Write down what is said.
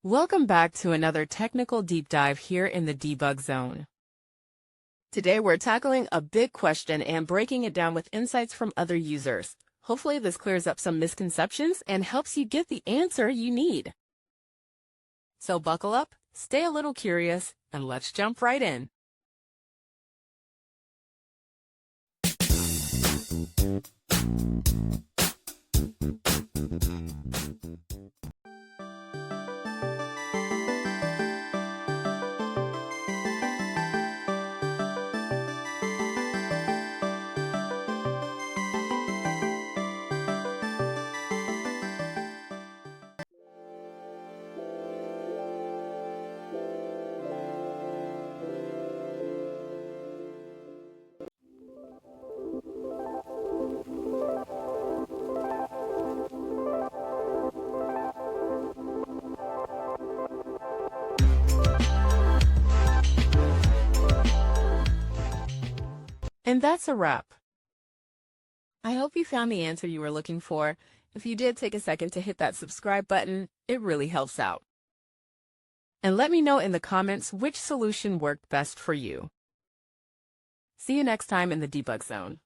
Welcome back to another technical deep dive here in the debug zone. Today we're tackling a big question and breaking it down with insights from other users. Hopefully this clears up some misconceptions and helps you get the answer you need. So buckle up, stay a little curious, and let's jump right in. And that's a wrap. I hope you found the answer you were looking for. If you did, take a second to hit that subscribe button. It really helps out. And let me know in the comments which solution worked best for you. See you next time in the debug zone.